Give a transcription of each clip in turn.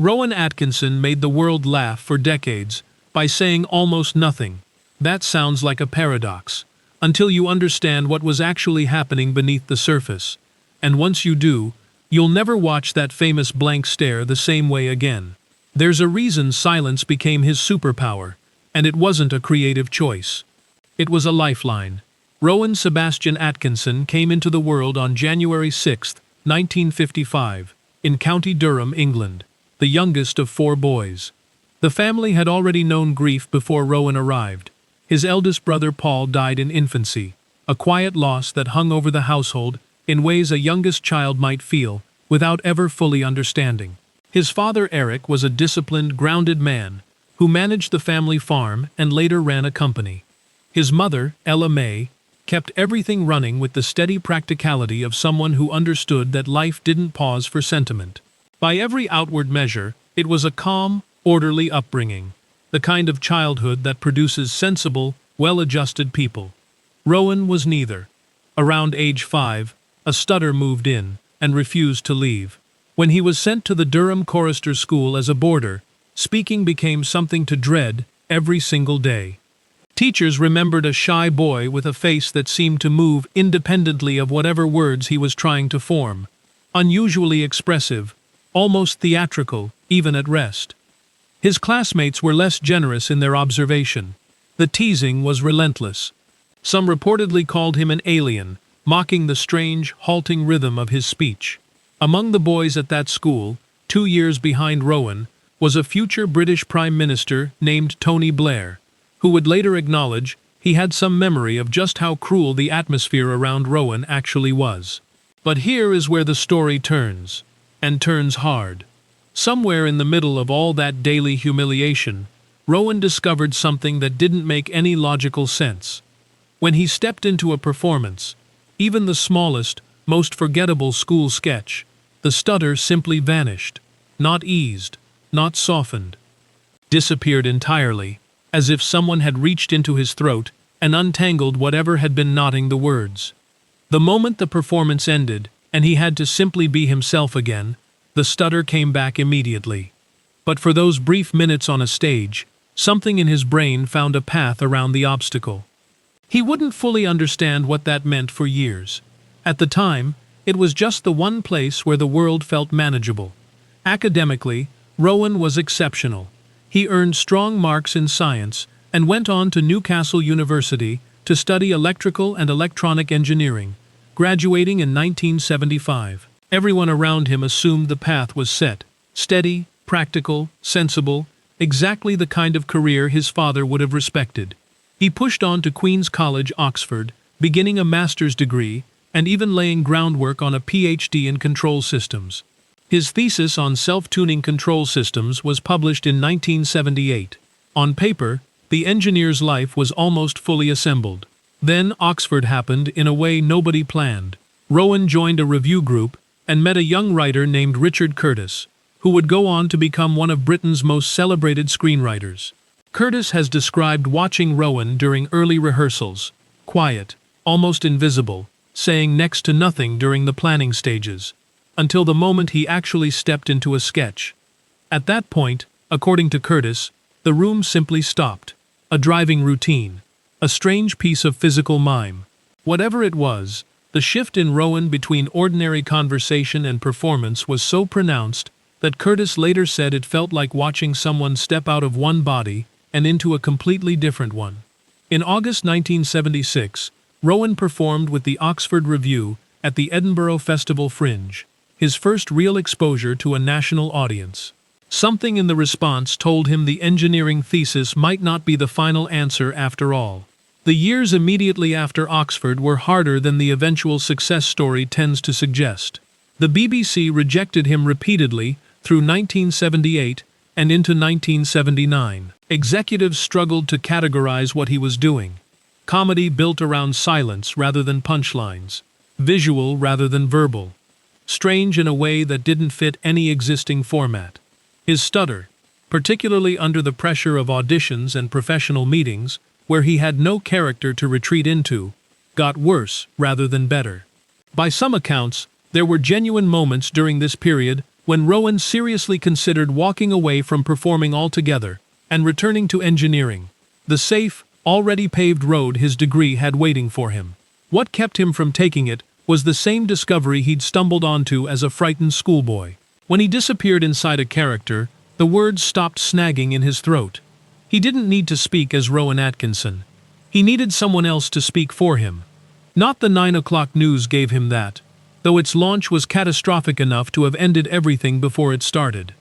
Rowan Atkinson made the world laugh for decades by saying almost nothing. That sounds like a paradox, until you understand what was actually happening beneath the surface. And once you do, you'll never watch that famous blank stare the same way again. There's a reason silence became his superpower, and it wasn't a creative choice. It was a lifeline. Rowan Sebastian Atkinson came into the world on January 6, 1955, in County Durham, England, the youngest of 4 boys. The family had already known grief before Rowan arrived. His eldest brother Paul died in infancy, a quiet loss that hung over the household in ways a youngest child might feel, without ever fully understanding. His father Eric was a disciplined, grounded man, who managed the family farm and later ran a company. His mother, Ella May, kept everything running with the steady practicality of someone who understood that life didn't pause for sentiment. By every outward measure, it was a calm, orderly upbringing, the kind of childhood that produces sensible, well-adjusted people. Rowan was neither. Around age 5, a stutter moved in and refused to leave. When he was sent to the Durham Chorister School as a boarder, speaking became something to dread every single day. Teachers remembered a shy boy with a face that seemed to move independently of whatever words he was trying to form. Unusually expressive, almost theatrical, even at rest. His classmates were less generous in their observation. The teasing was relentless. Some reportedly called him an alien, mocking the strange, halting rhythm of his speech. Among the boys at that school, 2 years behind Rowan, was a future British Prime Minister named Tony Blair, who would later acknowledge he had some memory of just how cruel the atmosphere around Rowan actually was. But here is where the story turns, and turns hard. Somewhere in the middle of all that daily humiliation, Rowan discovered something that didn't make any logical sense. When he stepped into a performance, even the smallest, most forgettable school sketch, the stutter simply vanished, not eased, not softened. Disappeared entirely, as if someone had reached into his throat and untangled whatever had been knotting the words. The moment the performance ended, and he had to simply be himself again, the stutter came back immediately. But for those brief minutes on a stage, something in his brain found a path around the obstacle. He wouldn't fully understand what that meant for years. At the time, it was just the one place where the world felt manageable. Academically, Rowan was exceptional. He earned strong marks in science and went on to Newcastle University to study electrical and electronic engineering, graduating in 1975. Everyone around him assumed the path was set, steady, practical, sensible, exactly the kind of career his father would have respected. He pushed on to Queen's College, Oxford, beginning a master's degree and even laying groundwork on a PhD in control systems. His thesis on self-tuning control systems was published in 1978. On paper, the engineer's life was almost fully assembled. Then Oxford happened in a way nobody planned. Rowan joined a review group and met a young writer named Richard Curtis, who would go on to become one of Britain's most celebrated screenwriters. Curtis has described watching Rowan during early rehearsals, quiet, almost invisible, saying next to nothing during the planning stages, until the moment he actually stepped into a sketch. At that point, according to Curtis, the room simply stopped. A driving routine, a strange piece of physical mime. Whatever it was, the shift in Rowan between ordinary conversation and performance was so pronounced that Curtis later said it felt like watching someone step out of one body and into a completely different one. In August 1976, Rowan performed with the Oxford Review at the Edinburgh Festival Fringe, his first real exposure to a national audience. Something in the response told him the engineering thesis might not be the final answer after all. The years immediately after Oxford were harder than the eventual success story tends to suggest. The BBC rejected him repeatedly through 1978 and into 1979. Executives struggled to categorize what he was doing. Comedy built around silence rather than punchlines, visual rather than verbal. Strange in a way that didn't fit any existing format. His stutter, particularly under the pressure of auditions and professional meetings, where he had no character to retreat into, got worse rather than better. By some accounts, there were genuine moments during this period when Rowan seriously considered walking away from performing altogether and returning to engineering. The safe, already paved road his degree had waiting for him. What kept him from taking it was the same discovery he'd stumbled onto as a frightened schoolboy. When he disappeared inside a character, the words stopped snagging in his throat. He didn't need to speak as Rowan Atkinson. He needed someone else to speak for him. Not the 9 o'clock news gave him that, though its launch was catastrophic enough to have ended everything before it started.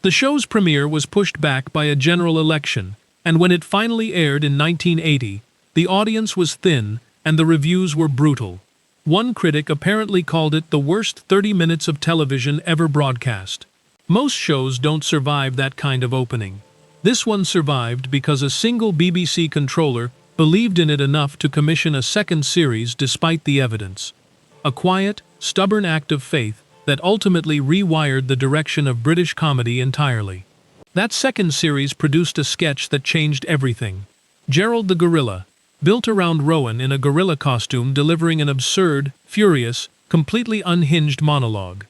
The show's premiere was pushed back by a general election, and when it finally aired in 1980, the audience was thin and the reviews were brutal. One critic apparently called it the worst 30 minutes of television ever broadcast. Most shows don't survive that kind of opening. This one survived because a single BBC controller believed in it enough to commission a second series despite the evidence. A quiet, stubborn act of faith that ultimately rewired the direction of British comedy entirely. That second series produced a sketch that changed everything. Gerald the Gorilla, built around Rowan in a gorilla costume delivering an absurd, furious, completely unhinged monologue.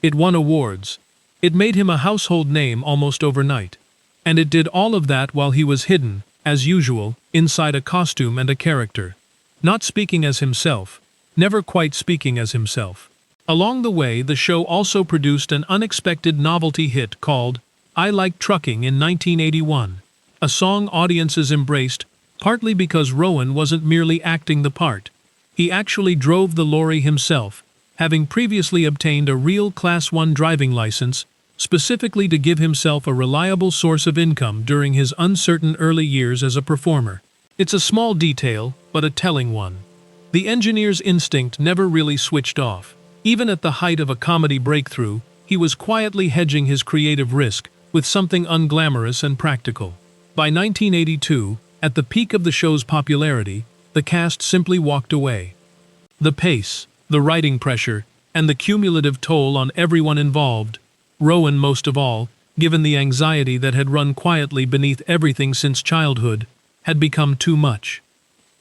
It won awards. It made him a household name almost overnight. And it did all of that while he was hidden, as usual, inside a costume and a character. Not speaking as himself. Never quite speaking as himself. Along the way, the show also produced an unexpected novelty hit called I Like Trucking in 1981. A song audiences embraced, partly because Rowan wasn't merely acting the part. He actually drove the lorry himself, having previously obtained a real Class 1 driving license, specifically to give himself a reliable source of income during his uncertain early years as a performer. It's a small detail, but a telling one. The engineer's instinct never really switched off. Even at the height of a comedy breakthrough, he was quietly hedging his creative risk with something unglamorous and practical. By 1982, at the peak of the show's popularity, the cast simply walked away. The pace, the writing pressure, and the cumulative toll on everyone involved, Rowan most of all, given the anxiety that had run quietly beneath everything since childhood, had become too much.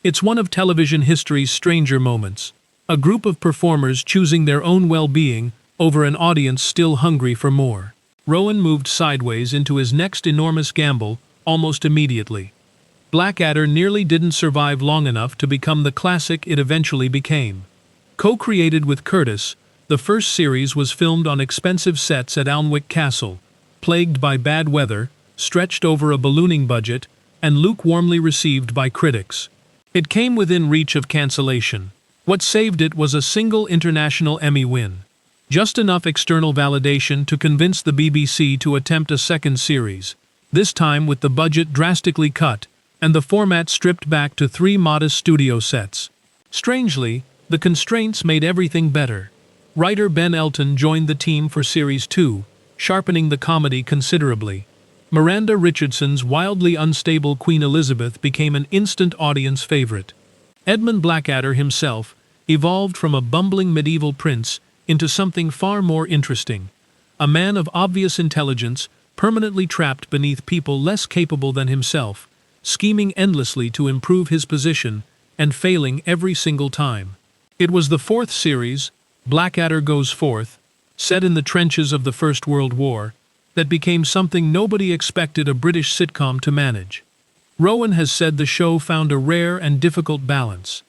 It's one of television history's stranger moments, a group of performers choosing their own well-being over an audience still hungry for more. Rowan moved sideways into his next enormous gamble almost immediately. Blackadder nearly didn't survive long enough to become the classic it eventually became. Co-created with Curtis, the first series was filmed on expensive sets at Alnwick Castle, plagued by bad weather, stretched over a ballooning budget, and lukewarmly received by critics. It came within reach of cancellation. What saved it was a single international Emmy win. Just enough external validation to convince the BBC to attempt a second series, this time with the budget drastically cut and the format stripped back to 3 modest studio sets. Strangely, the constraints made everything better. Writer Ben Elton joined the team for Series 2, sharpening the comedy considerably. Miranda Richardson's wildly unstable Queen Elizabeth became an instant audience favorite. Edmund Blackadder himself evolved from a bumbling medieval prince into something far more interesting, a man of obvious intelligence, permanently trapped beneath people less capable than himself, scheming endlessly to improve his position and failing every single time. It was the 4th series, Blackadder Goes Forth, set in the trenches of the First World War, that became something nobody expected a British sitcom to manage. Rowan has said the show found a rare and difficult balance.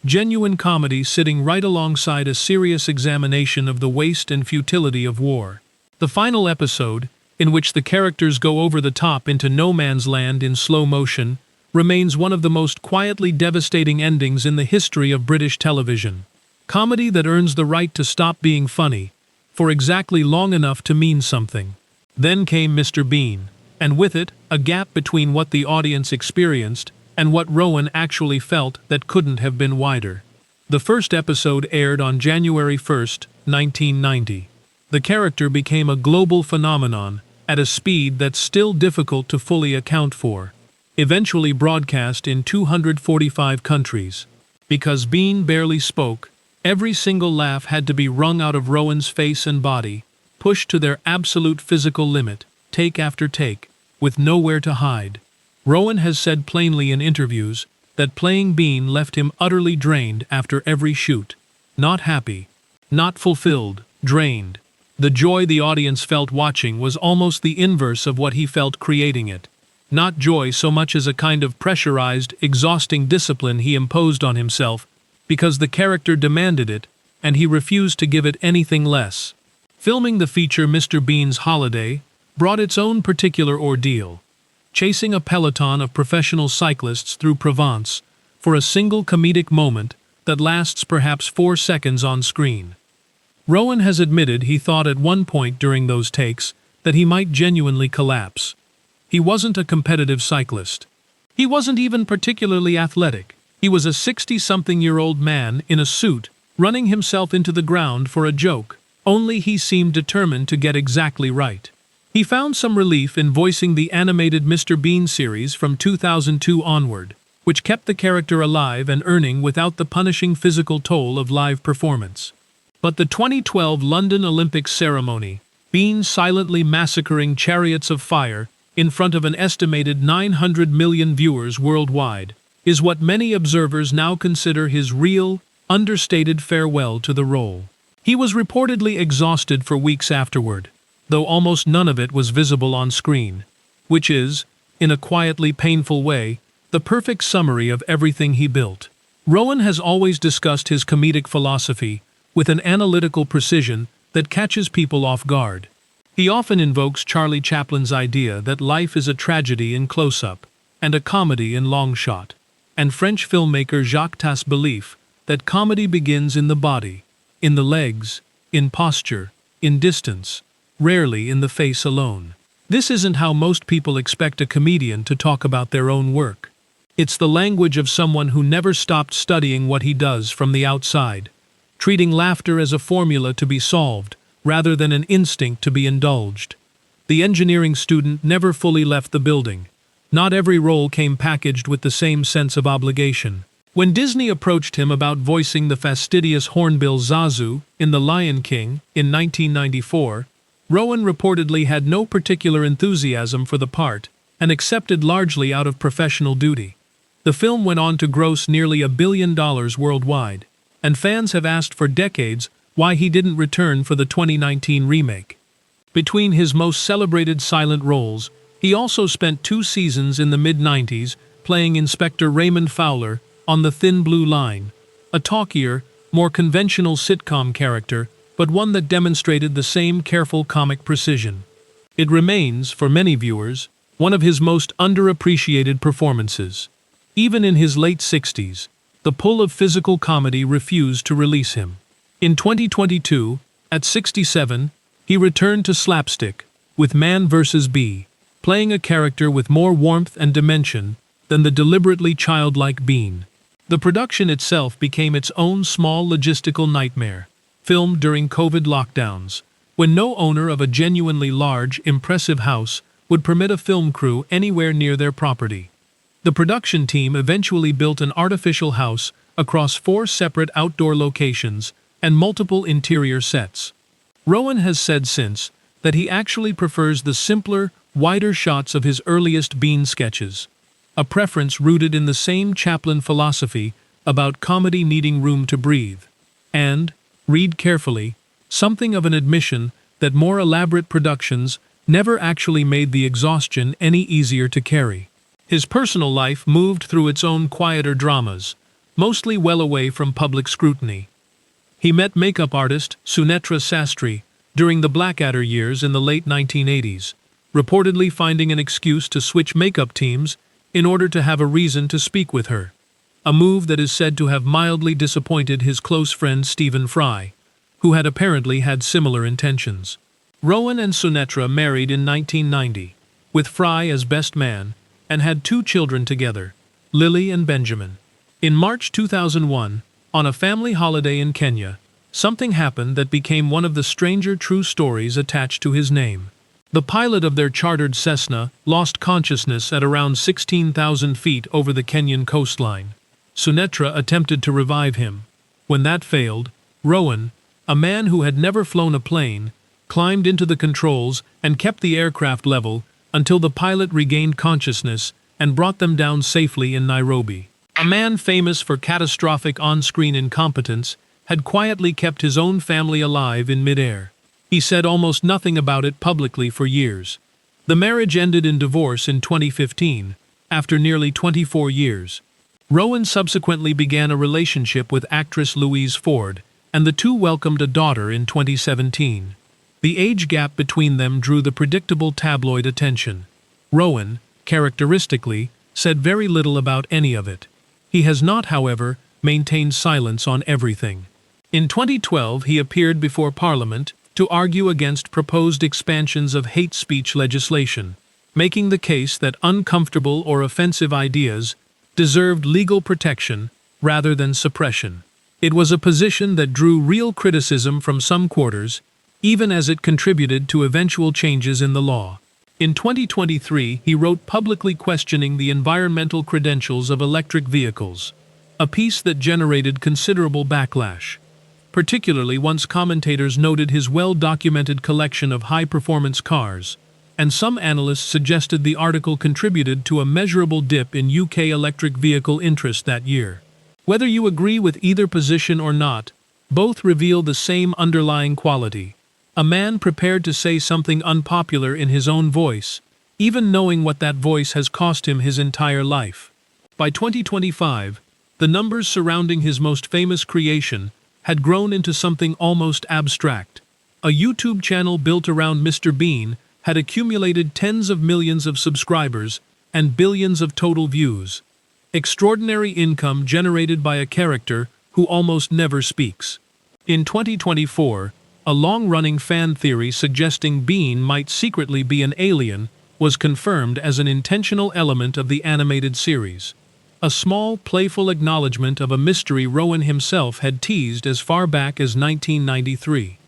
Genuine comedy sitting right alongside a serious examination of the waste and futility of war. The final episode, in which the characters go over the top into no man's land in slow motion, remains one of the most quietly devastating endings in the history of British television. Comedy that earns the right to stop being funny, for exactly long enough to mean something. Then came Mr. Bean, and with it, a gap between what the audience experienced and what Rowan actually felt that couldn't have been wider. The first episode aired on January 1st, 1990. The character became a global phenomenon at a speed that's still difficult to fully account for, eventually broadcast in 245 countries. Because Bean barely spoke, every single laugh had to be wrung out of Rowan's face and body, pushed to their absolute physical limit, take after take, with nowhere to hide. Rowan has said plainly in interviews that playing Bean left him utterly drained after every shoot. Not happy, not fulfilled, drained. The joy the audience felt watching was almost the inverse of what he felt creating it. Not joy so much as a kind of pressurized, exhausting discipline he imposed on himself, because the character demanded it, and he refused to give it anything less. Filming the feature Mr. Bean's Holiday brought its own particular ordeal. Chasing a peloton of professional cyclists through Provence for a single comedic moment that lasts perhaps 4 seconds on screen. Rowan has admitted he thought at one point during those takes that he might genuinely collapse. He wasn't a competitive cyclist. He wasn't even particularly athletic. He was a 60-something-year-old man in a suit, running himself into the ground for a joke, only he seemed determined to get exactly right. He found some relief in voicing the animated Mr. Bean series from 2002 onward, which kept the character alive and earning without the punishing physical toll of live performance. But the 2012 London Olympics ceremony, Bean silently massacring chariots of fire in front of an estimated 900 million viewers worldwide, is what many observers now consider his real, understated farewell to the role. He was reportedly exhausted for weeks afterward, though almost none of it was visible on screen, which is, in a quietly painful way, the perfect summary of everything he built. Rowan has always discussed his comedic philosophy with an analytical precision that catches people off guard. He often invokes Charlie Chaplin's idea that life is a tragedy in close-up and a comedy in long shot, and French filmmaker Jacques Tasse's belief that comedy begins in the body, in the legs, in posture, in distance, rarely in the face alone. This isn't how most people expect a comedian to talk about their own work. It's the language of someone who never stopped studying what he does from the outside, treating laughter as a formula to be solved, rather than an instinct to be indulged. The engineering student never fully left the building. Not every role came packaged with the same sense of obligation. When Disney approached him about voicing the fastidious hornbill Zazu in The Lion King in 1994, Rowan reportedly had no particular enthusiasm for the part and accepted largely out of professional duty. The film went on to gross nearly $1 billion worldwide, and fans have asked for decades why he didn't return for the 2019 remake. Between his most celebrated silent roles, he also spent 2 seasons in the mid-90s playing Inspector Raymond Fowler on The Thin Blue Line, a talkier, more conventional sitcom character, but one that demonstrated the same careful comic precision. It remains, for many viewers, one of his most underappreciated performances. Even in his late 60s, the pull of physical comedy refused to release him. In 2022, at 67, he returned to slapstick with Man vs. Bee, playing a character with more warmth and dimension than the deliberately childlike Bean. The production itself became its own small logistical nightmare, filmed during COVID lockdowns, when no owner of a genuinely large, impressive house would permit a film crew anywhere near their property. The production team eventually built an artificial house across 4 separate outdoor locations and multiple interior sets. Rowan has said since that he actually prefers the simpler, wider shots of his earliest Bean sketches, a preference rooted in the same Chaplin philosophy about comedy needing room to breathe, and, read carefully, something of an admission that more elaborate productions never actually made the exhaustion any easier to carry. His personal life moved through its own quieter dramas, mostly well away from public scrutiny. He met makeup artist Sunetra Sastry during the Blackadder years in the late 1980s, reportedly finding an excuse to switch makeup teams in order to have a reason to speak with her, a move that is said to have mildly disappointed his close friend Stephen Fry, who had apparently had similar intentions. Rowan and Sunetra married in 1990, with Fry as best man, and had 2 children together, Lily and Benjamin. In March 2001, on a family holiday in Kenya, something happened that became one of the stranger true stories attached to his name. The pilot of their chartered Cessna lost consciousness at around 16,000 feet over the Kenyan coastline. Sunetra attempted to revive him. When that failed, Rowan, a man who had never flown a plane, climbed into the controls and kept the aircraft level until the pilot regained consciousness and brought them down safely in Nairobi. A man famous for catastrophic on-screen incompetence had quietly kept his own family alive in midair. He said almost nothing about it publicly for years. The marriage ended in divorce in 2015, after nearly 24 years. Rowan subsequently began a relationship with actress Louise Ford, and the two welcomed a daughter in 2017. The age gap between them drew the predictable tabloid attention. Rowan, characteristically, said very little about any of it. He has not, however, maintained silence on everything. In 2012, he appeared before Parliament to argue against proposed expansions of hate speech legislation, making the case that uncomfortable or offensive ideas deserved legal protection rather than suppression. It was a position that drew real criticism from some quarters, even as it contributed to eventual changes in the law. In 2023, he wrote publicly questioning the environmental credentials of electric vehicles, a piece that generated considerable backlash, particularly once commentators noted his well-documented collection of high-performance cars, and some analysts suggested the article contributed to a measurable dip in UK electric vehicle interest that year. Whether you agree with either position or not, both reveal the same underlying quality: a man prepared to say something unpopular in his own voice, even knowing what that voice has cost him his entire life. By 2025, the numbers surrounding his most famous creation had grown into something almost abstract. A YouTube channel built around Mr. Bean had accumulated tens of millions of subscribers and billions of total views. Extraordinary income generated by a character who almost never speaks. In 2024, a long-running fan theory suggesting Bean might secretly be an alien was confirmed as an intentional element of the animated series. A small, playful acknowledgement of a mystery Rowan himself had teased as far back as 1993.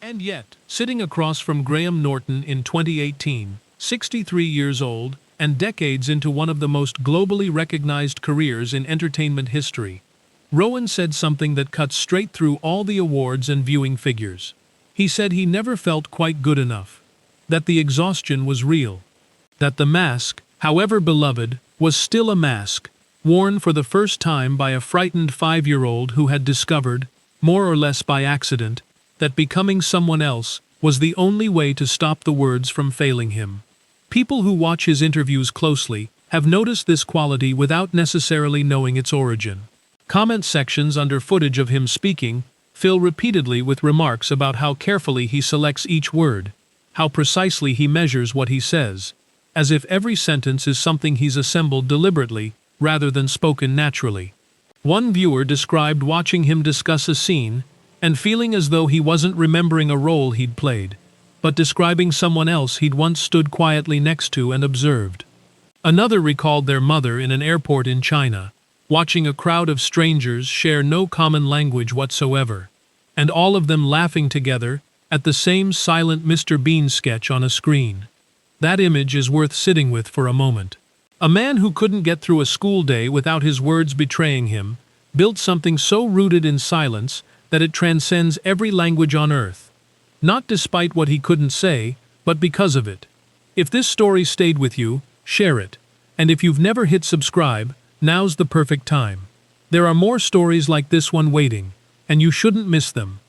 And yet, sitting across from Graham Norton in 2018, 63 years old, and decades into one of the most globally recognized careers in entertainment history, Rowan said something that cuts straight through all the awards and viewing figures. He said he never felt quite good enough, that the exhaustion was real, that the mask, however beloved, was still a mask, worn for the first time by a frightened 5-year-old who had discovered, more or less by accident, that becoming someone else was the only way to stop the words from failing him. People who watch his interviews closely have noticed this quality without necessarily knowing its origin. Comment sections under footage of him speaking fill repeatedly with remarks about how carefully he selects each word, how precisely he measures what he says, as if every sentence is something he's assembled deliberately rather than spoken naturally. One viewer described watching him discuss a scene and feeling as though he wasn't remembering a role he'd played, but describing someone else he'd once stood quietly next to and observed. Another recalled their mother in an airport in China, watching a crowd of strangers share no common language whatsoever, and all of them laughing together at the same silent Mr. Bean sketch on a screen. That image is worth sitting with for a moment. A man who couldn't get through a school day without his words betraying him built something so rooted in silence that it transcends every language on earth. Not despite what he couldn't say, but because of it. If this story stayed with you, share it. And if you've never hit subscribe, now's the perfect time. There are more stories like this one waiting, and you shouldn't miss them.